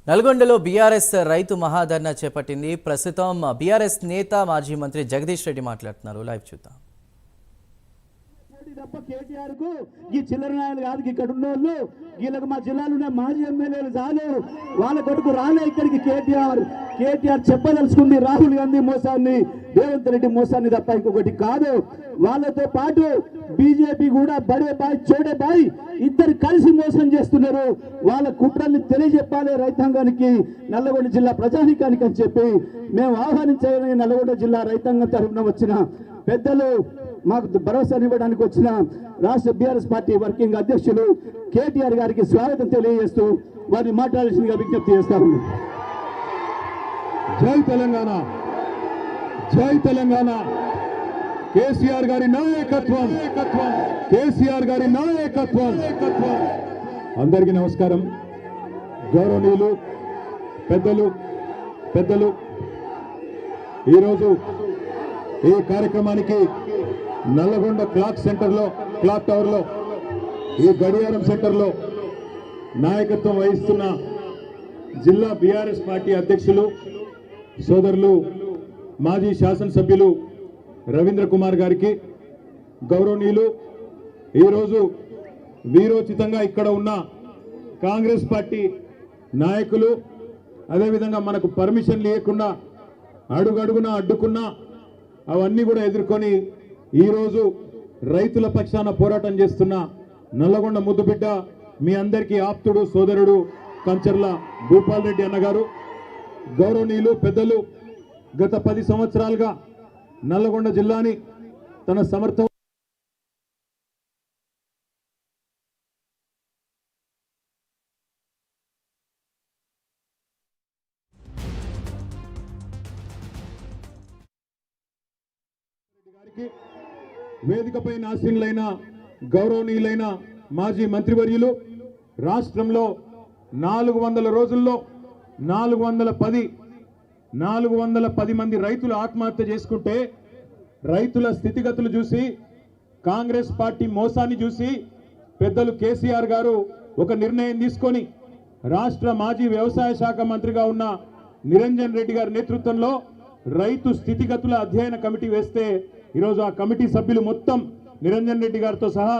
నల్గొండలో బీఆర్ఎస్ రైతు మహాధర్నా చేపట్టింది. ప్రస్తుతం బీఆర్ఎస్ నేత మాజీ మంత్రి జగదీష్ రెడ్డి మాట్లాడుతున్నారు. లైవ్ చూద్దాం. కేటీఆర్ కు ఈ చిల్లర నాయలు కాదు, ఇక్కడ ఉన్న వాళ్ళు వీళ్ళకి మా జిల్లాలో ఉన్న మాజీ ఎమ్మెల్యేలు చాలు, వాళ్ళ కొడుకు రాలే ఇక్కడికి. కేటీఆర్ చెప్పదలుచుకుంది రాహుల్ గాంధీ మోసాన్ని, రేవంత్ రెడ్డి మోసాన్ని తప్ప ఇంకొకటి కాదు. వాళ్ళతో పాటు బీజేపీ కూడా బడే బాయ్ చోడే బాయ్ ఇద్దరు కలిసి మోసం చేస్తున్నారు. వాళ్ళ కుట్రల్ని తెలియజెప్పాలి రైతాంగానికి, నల్లగొండ జిల్లా ప్రజానీకానికి అని చెప్పి మేము ఆహ్వానించాలని నల్లగొండ జిల్లా రైతాంగం తరఫున వచ్చిన పెద్దలు, మాకు భరోసానివ్వడానికి వచ్చిన రాష్ట్ర బీఆర్ఎస్ పార్టీ వర్కింగ్ అధ్యక్షులు కేటీఆర్ గారికి స్వాగతం తెలియజేస్తూ వారిని మాట్లాడాల్సిందిగా విజ్ఞప్తి చేస్తా ఉన్నాం. జై తెలంగాణ, జై తెలంగాణ. కేసీఆర్ గారి నాయకత్వం, కేసీఆర్ గారి నాయకత్వం. అందరికీ నమస్కారం. గౌరవనీయులు పెద్దలు ఈరోజు ఈ కార్యక్రమానికి నల్లగొండ క్లాక్ టవర్లో ఈ గడియారం సెంటర్లో నాయకత్వం వహిస్తున్న జిల్లా బీఆర్ఎస్ పార్టీ అధ్యక్షులు సోదరులు మాజీ శాసనసభ్యులు రవీంద్ర కుమార్ గారికి, గౌరవనీయులు ఈరోజు వీరోచితంగా ఇక్కడ ఉన్న కాంగ్రెస్ పార్టీ నాయకులు, అదేవిధంగా మనకు పర్మిషన్ లేకుండా అడుగడుగున అడ్డుకున్నా అవన్నీ కూడా ఎదుర్కొని ఈరోజు రైతుల పక్షాన పోరాటం చేస్తున్న నల్లగొండ ముద్దుబిడ్డ, మీ అందరికీ ఆప్తుడు సోదరుడు కంచర్ల భూపాల్ రెడ్డి అన్నగారు, గౌరవనీయులు పెద్దలు, గత 10 సంవత్సరాలుగా నల్లగొండ జిల్లాని తన సమర్థ వేదికపై నాశీనులైన గౌరవనీయులైన మాజీ మంత్రివర్యులు, రాష్ట్రంలో 400 రోజుల్లో 410 మంది రైతులు ఆత్మహత్య చేసుకుంటే రైతుల స్థితిగతులు చూసి, కాంగ్రెస్ పార్టీ మోసాన్ని చూసి పెద్దలు కేసీఆర్ గారు ఒక నిర్ణయం తీసుకొని రాష్ట్ర మాజీ వ్యవసాయ శాఖ మంత్రిగా ఉన్న నిరంజన్ రెడ్డి గారి నేతృత్వంలో రైతు స్థితిగతుల అధ్యయన కమిటీ వేస్తే ఈరోజు ఆ కమిటీ సభ్యులు మొత్తం నిరంజన్ రెడ్డి గారితో సహా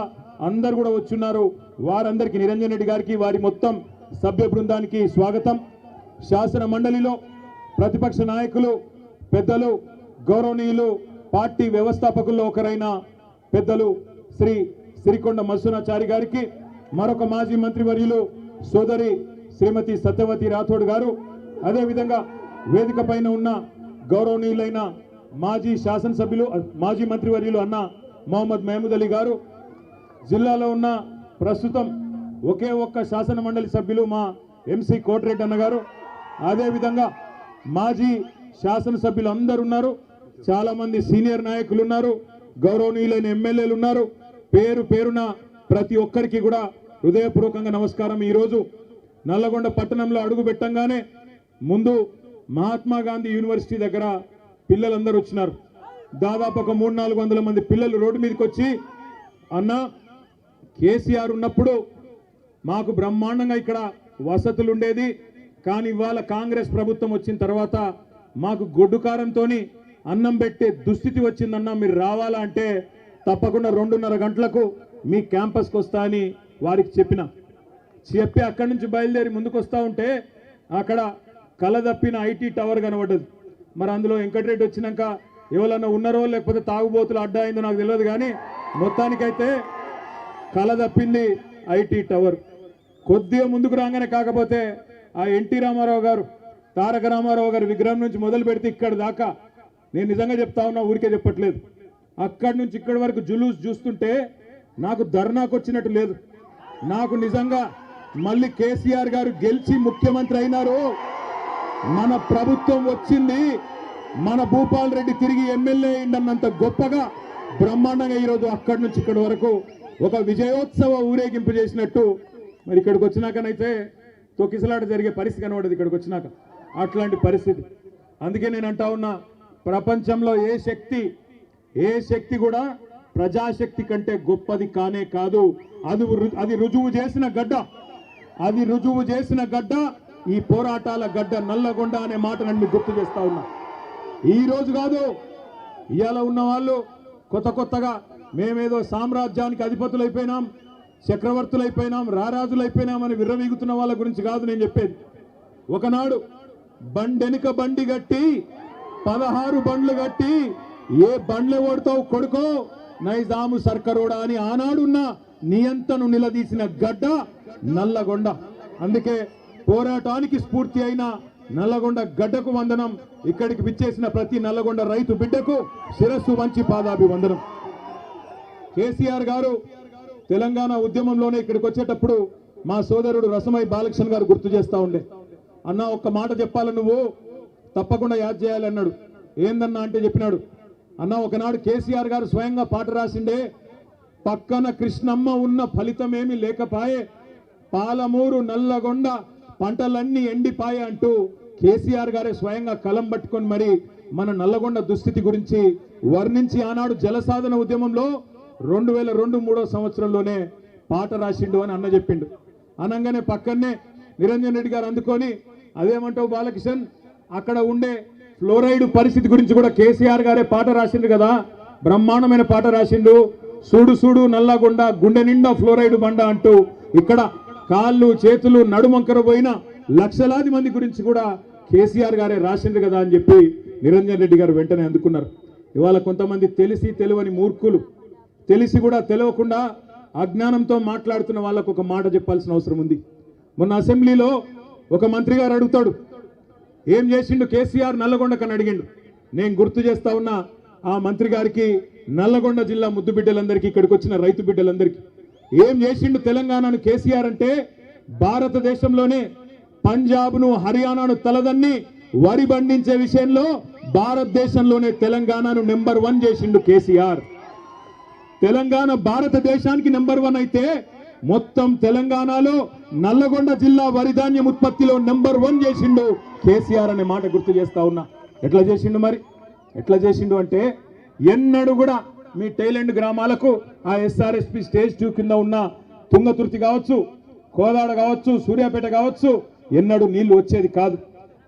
అందరు కూడా వచ్చున్నారు. వారందరికీ, నిరంజన్ రెడ్డి గారికి, వారి మొత్తం సభ్య బృందానికి స్వాగతం. శాసన మండలిలో ప్రతిపక్ష నాయకులు, పెద్దలు, గౌరవనీయులు, పార్టీ వ్యవస్థాపకుల్లో ఒకరైన పెద్దలు శ్రీ సిరికొండ మల్సునాచారి గారికి, మరొక మాజీ మంత్రివర్యులు సోదరి శ్రీమతి సత్యవతి రాథోడ్ గారు, అదేవిధంగా వేదిక పైన ఉన్న గౌరవనీయులైన మాజీ శాసనసభ్యులు, మాజీ మంత్రివర్యులు అన్న మొహమ్మద్ మహమూద్ అలీ గారు, జిల్లాలో ఉన్న ప్రస్తుతం ఒకే ఒక్క శాసన మండలి సభ్యులు మా ఎంసీ కోటిరెడ్డి అన్న గారు, అదేవిధంగా మాజీ శాసనసభ్యులు అందరు ఉన్నారు, చాలా మంది సీనియర్ నాయకులు ఉన్నారు, గౌరవనీయులైన ఎమ్మెల్యేలు ఉన్నారు. పేరు పేరున ప్రతి ఒక్కరికి కూడా హృదయపూర్వకంగా నమస్కారం. ఈరోజు నల్లగొండ పట్టణంలో అడుగు పెట్టంగానే ముందు మహాత్మా గాంధీ యూనివర్సిటీ దగ్గర పిల్లలందరూ వచ్చినారు. దాదాపు ఒక 300-400 మంది పిల్లలు రోడ్డు మీదకి వచ్చి, అన్న కేసీఆర్ ఉన్నప్పుడు మాకు బ్రహ్మాండంగా ఇక్కడ వసతులు ఉండేది, కానీ ఇవాళ కాంగ్రెస్ ప్రభుత్వం వచ్చిన తర్వాత మాకు గొడ్డు కారంతో అన్నం పెట్టే దుస్థితి వచ్చిందన్న, మీరు రావాలా అంటే తప్పకుండా 2:30 గంటలకు మీ క్యాంపస్కి వస్తా అని వారికి చెప్పి అక్కడి నుంచి బయలుదేరి ముందుకు వస్తూ ఉంటే అక్కడ కలదప్పిన ఐటీ టవర్ కనబడ్డది. మరి అందులో వెంకటరెడ్డి వచ్చినాక ఎవరన్నా ఉన్నారో లేకపోతే తాగుబోతులు అడ్డా అయిందో నాకు తెలియదు, కానీ మొత్తానికైతే కలదప్పింది ఐటీ టవర్. కొద్దిగా ముందుకు రాగానే, కాకపోతే ఆ ఎన్టీ రామారావు గారు, తారక రామారావు గారి విగ్రహం నుంచి మొదలు పెడితే ఇక్కడ దాకా, నేను నిజంగా చెప్తా ఉన్నా, ఊరికే చెప్పట్లేదు, అక్కడి నుంచి ఇక్కడి వరకు జులూస్ చూస్తుంటే నాకు ధర్నాకు వచ్చినట్టు లేదు. నాకు నిజంగా మళ్ళీ కేసీఆర్ గారు గెలిచి ముఖ్యమంత్రి అయినారు, మన ప్రభుత్వం వచ్చింది, మన భూపాల్ రెడ్డి తిరిగి ఎమ్మెల్యే అయిందన్నంత గొప్పగా బ్రహ్మాండంగా ఈరోజు అక్కడి నుంచి ఇక్కడి వరకు ఒక విజయోత్సవ ఊరేగింపు చేసినట్టు. మరి ఇక్కడికి వచ్చినాకనైతే తొక్కిసలాట జరిగే పరిస్థితి కనబడదు ఇక్కడికి వచ్చినాక, అట్లాంటి పరిస్థితి. అందుకే నేను అంటా ఉన్నా, ప్రపంచంలో ఏ శక్తి కూడా ప్రజాశక్తి కంటే గొప్పది కానే కాదు. అది రుజువు చేసిన గడ్డ ఈ పోరాటాల గడ్డ నల్లగొండ అనే మాట నన్ను మీకు గుర్తు చేస్తా ఉన్నా. ఈ రోజు కాదు, ఇవాళ ఉన్న వాళ్ళు కొత్తగా మేమేదో సామ్రాజ్యానికి అధిపతులైపోయినాం, చక్రవర్తులైపోయినాం, రారాజులైపోయినాం అని విర్రవీగుతున్న వాళ్ళ గురించి కాదు నేను చెప్పేది. ఒకనాడు బండెనుక బండి గట్టి 16 బండ్లు గట్టి ఏ బండ్లు ఓడతావు కొడుకో నైజాము సర్కరోడా అని ఆనాడున్న నియంతను నిలదీసిన గడ్డ నల్లగొండ. అందుకే పోరాటానికి స్ఫూర్తి అయిన నల్లగొండ గడ్డకు వందనం. ఇక్కడికి విచ్చేసిన ప్రతి నల్లగొండ రైతు బిడ్డకు శిరస్సు వంచి పాదాభివందనం. కేసీఆర్ గారు తెలంగాణ ఉద్యమంలోనే ఇక్కడికి వచ్చేటప్పుడు మా సోదరుడు రసమై బాలకృష్ణ గారు గుర్తు చేస్తా ఉండే, అన్న ఒక్క మాట చెప్పాలి, నువ్వు తప్పకుండా యాద్ చేయాలి అన్నాడు. ఏందన్నా అంటే చెప్పినాడు, అన్న ఒకనాడు కేసీఆర్ గారు స్వయంగా పాట రాసిండే, పక్కన కృష్ణమ్మ ఉన్న ఫలితమేమి లేకపాయే, పాలమూరు నల్లగొండ పంటలన్నీ ఎండిపాయే అంటూ కేసీఆర్ గారే స్వయంగా కలం పట్టుకొని మరి మన నల్లగొండ దుస్థితి గురించి వర్ణించి ఆనాడు జలసాధన ఉద్యమంలో 2002-03 సంవత్సరంలోనే పాట రాసిండు అని అన్న చెప్పిండు. అనగానే పక్కనే నిరంజన్ రెడ్డి గారు అందుకొని అదేమంటావు బాలకిషన్, అక్కడ ఉండే ఫ్లోరైడ్ పరిస్థితి గురించి కూడా కేసీఆర్ గారే పాట రాసిండు కదా, బ్రహ్మాండమైన పాట రాసిండు, సూడు సూడు నల్లగొండ గుండె నిండా ఫ్లోరైడ్ బండ అంటూ ఇక్కడ కాళ్ళు చేతులు నడుమంకర పోయిన లక్షలాది మంది గురించి కూడా కేసీఆర్ గారే రాసిండు కదా అని చెప్పి నిరంజన్ రెడ్డి గారు వెంటనే అందుకున్నారు. ఇవాళ కొంతమంది తెలిసి తెలియని మూర్ఖులు, తెలిసి కూడా తెలియకుండా అజ్ఞానంతో మాట్లాడుతున్న వాళ్ళకు ఒక మాట చెప్పాల్సిన అవసరం ఉంది. మొన్న అసెంబ్లీలో ఒక మంత్రి గారు అడుగుతాడు, ఏం చేసిండు కేసీఆర్ నల్లగొండకని అడిగిండు. నేను గుర్తు చేస్తా ఉన్నా ఆ మంత్రి గారికి, నల్లగొండ జిల్లా ముద్దు బిడ్డలందరికీ, ఇక్కడికి వచ్చిన రైతు బిడ్డలందరికీ, ఏం చేసిండు తెలంగాణను కేసీఆర్ అంటే, భారతదేశంలోనే పంజాబ్ను హర్యానాను తలదన్ని వరి పండించే విషయంలో భారతదేశంలోనే తెలంగాణను నెంబర్ 1 చేసిండు కేసీఆర్. తెలంగాణ భారతదేశానికి నెంబర్ 1 అయితే మొత్తం తెలంగాణలో నల్లగొండ జిల్లా వరిధాన్యం ఉత్పత్తిలో నెంబర్ 1 చేసిండు కేసీఆర్ అనే మాట గుర్తు చేస్తా ఉన్నా. ఎట్లా చేసిండు మరి? ఎట్లా చేసిండు అంటే, ఎన్నడూ కూడా మీ టైలెండ్ గ్రామాలకు ఆ SRSP స్టేజ్ 2 కింద ఉన్న తుంగతుర్తి కావచ్చు, కోదాడ కావచ్చు, సూర్యాపేట కావచ్చు, ఎన్నడూ నీళ్లు వచ్చేది కాదు.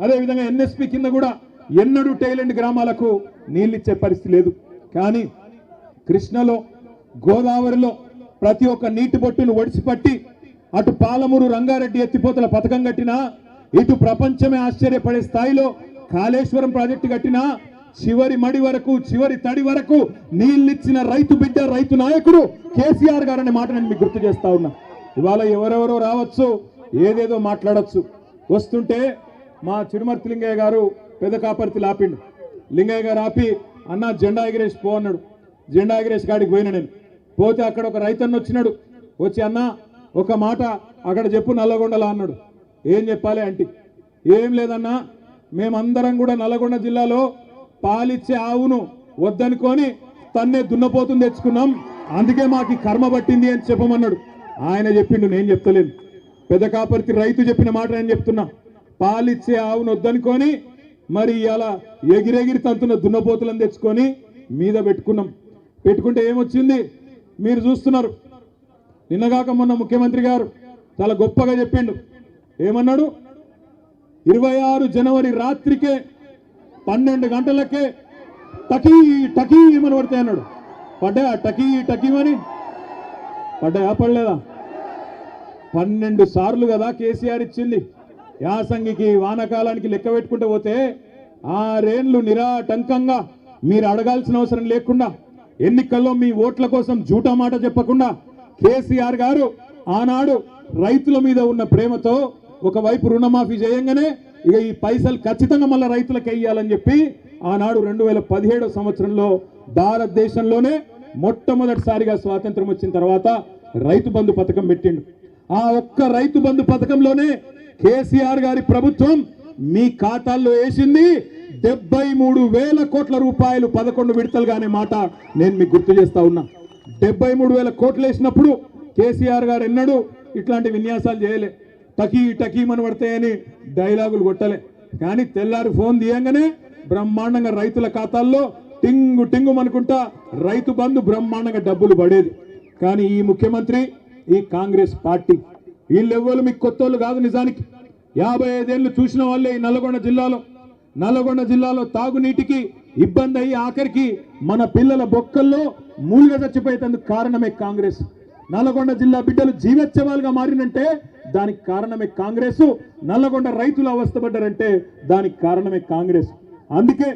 అదేవిధంగా NSP కింద కూడా ఎన్నడూ టైలెండ్ గ్రామాలకు నీళ్ళు ఇచ్చే పరిస్థితి లేదు. కానీ కృష్ణలో, గోదావరిలో ప్రతి ఒక్క నీటి బొట్టును ఒడిసిపట్టి అటు పాలమూరు రంగారెడ్డి ఎత్తిపోతల పథకం కట్టినా, ఇటు ప్రపంచమే ఆశ్చర్యపడే స్థాయిలో కాళేశ్వరం ప్రాజెక్టు కట్టినా, చివరి మడి వరకు చివరి తడి వరకు నీళ్ళిచ్చిన రైతు బిడ్డ, రైతు నాయకుడు కేసీఆర్ గారు అనే మాట నేను మీకు గుర్తు చేస్తా ఉన్నా. ఇవాళ ఎవరెవరో రావచ్చు, ఏదేదో మాట్లాడచ్చు. వస్తుంటే మా చిరుమర్తి లింగయ్య గారు పెద్ద కాపర్తి ఆపిండు. లింగయ్య గారు ఆపి, అన్న జెండా ఎగిరేసి పో అన్నాడు. జెండా ఎగిరేసి కాడికి పోయినా నేను. పోతే అక్కడ ఒక రైతన్న వచ్చినాడు. వచ్చి, అన్న ఒక మాట అక్కడ చెప్పు నల్లగొండలా అన్నాడు. ఏం చెప్పాలి అంటే, ఏం లేదన్నా, మేమందరం కూడా నల్లగొండ జిల్లాలో పాలిచ్చే ఆవును వద్దనుకొని తన్నే దున్నపోతుని తెచ్చుకున్నాం, అందుకే మాకు కర్మ పట్టింది అని చెప్పమన్నాడు. ఆయన చెప్పిండు, నేను చెప్తలేను. పెద్ద కాపర్తి రైతు చెప్పిన మాట నేను చెప్తున్నా. పాలిచ్చే ఆవును వద్దనుకొని మరి ఇలా ఎగిరెగిరి తంతున్న దున్నపోతులను తెచ్చుకొని మీద పెట్టుకున్నాం. పెట్టుకుంటే ఏమొచ్చింది మీరు చూస్తున్నారు. నిన్నగాక మొన్న ముఖ్యమంత్రి గారు చాలా గొప్పగా చెప్పిండు. ఏమన్నాడు? 26 జనవరి రాత్రికే 12 గంటలకే టకీ టకీ ఏమని పడతాయి అన్నాడు. పడ్డా టకీ టకీమని? పడ్డాయా పడలేదా? 12 సార్లు కదా కేసీఆర్ ఇచ్చింది. యాసంగికి వానకాలానికి లెక్క పెట్టుకుంటూ పోతే 6 ఏళ్లు నిరాటంకంగా మీరు అడగాల్సిన అవసరం లేకుండా, ఎన్నికల్లో మీ ఓట్ల కోసం జూటా మాట చెప్పకుండా కేసీఆర్ గారు ఆనాడు రైతుల మీద ఉన్న ప్రేమతో ఒకవైపు రుణమాఫీ చేయంగానే ఇక ఈ పైసలు ఖచ్చితంగా మళ్ళీ రైతులకు వేయాలని చెప్పి ఆనాడు 2017 సంవత్సరంలో భారతదేశంలోనే మొట్టమొదటిసారిగా స్వాతంత్రం వచ్చిన తర్వాత రైతు బంధు పథకం పెట్టిండు. ఆ ఒక్క రైతు బంధు పథకంలోనే కేసీఆర్ గారి ప్రభుత్వం మీ ఖాతాల్లో వేసింది 73,000 కోట్ల రూపాయలు 11 విడతలుగానే మాట నేను మీకు గుర్తు చేస్తా ఉన్నా. 73,000 కోట్లు వేసినప్పుడు కేసీఆర్ గారు ఎన్నడూ ఇట్లాంటి విన్యాసాలు చేయలే. టకీ టకీమని పడతాయని డైలాగులు కొట్టలే. కానీ తెల్లారి ఫోన్ తీయంగానే బ్రహ్మాండంగా రైతుల ఖాతాల్లో టింగు టింగు అనుకుంటా రైతు బంధు బ్రహ్మాండంగా డబ్బులు పడేది. కానీ ఈ ముఖ్యమంత్రి, ఈ కాంగ్రెస్ పార్టీ వీళ్ళెవ్వరు మీకు కొత్తోళ్ళు కాదు. నిజానికి 55 ఏళ్ళు చూసిన వాళ్ళే ఈ నల్లగొండ జిల్లాలో తాగునీటికి ఇబ్బంది అయ్యి ఆఖరికి మన పిల్లల బొక్కల్లో మూలుగా చచ్చిపోయేందుకు కారణమే కాంగ్రెస్. నల్లగొండ జిల్లా బిడ్డలు జీవోత్సవాలుగా మారినంటే దానికి కారణమే కాంగ్రెస్. నల్లగొండ రైతులు అవస్థపడ్డారంటే దానికి కారణమే కాంగ్రెస్. అందుకే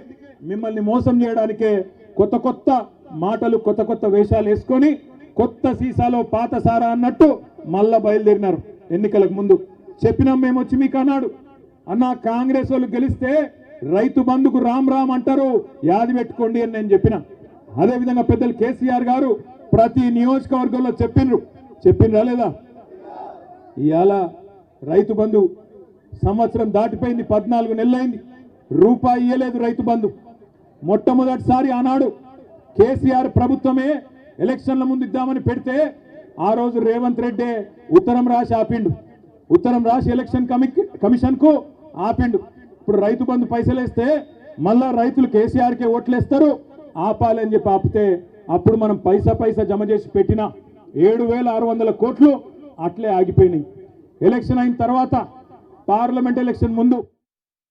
మిమ్మల్ని మోసం చేయడానికే కొత్త మాటలు కొత్త వేషాలు వేసుకొని కొత్త సీసాలో పాత సారా అన్నట్టు మళ్ళా బయలుదేరినారు. ఎన్నికలకు ముందు చెప్పినాం మేము వచ్చి మీకు అన్న కాంగ్రెస్ వాళ్ళు గెలిస్తే రైతు బంధుకు రామ్ అంటారు, యాది పెట్టుకోండి అని నేను చెప్పిన. అదేవిధంగా పెద్దలు కేసీఆర్ గారు ప్రతి నియోజకవర్గంలో చెప్పిండ్రా లేదా? ఇవాళ రైతు బంధు సంవత్సరం దాటిపోయింది, 14 నెలలైంది, రూపాయి ఇయ్యలేదు రైతు బంధు. మొట్టమొదటిసారి ఆనాడు కేసీఆర్ ప్రభుత్వమే ఎలక్షన్ల ముందు ఇద్దామని పెడితే ఆ రోజు రేవంత్ రెడ్డి ఉత్తరం రాసి ఆపిండు. ఉత్తరం రాసి ఎలక్షన్ కమిషన్ కు ఆపిండు. ఇప్పుడు రైతు బంధు పైసలు వేస్తే మళ్ళా రైతులు కేసీఆర్కే ఓట్లేస్తారు, ఆపాలని చెప్పి ఆపితే అప్పుడు మనం పైసా జమ చేసి పెట్టిన 7,600 కోట్లు అట్లే ఆగిపోయినాయి. ఎలక్షన్ అయిన తర్వాత పార్లమెంట్ ఎలక్షన్ ముందు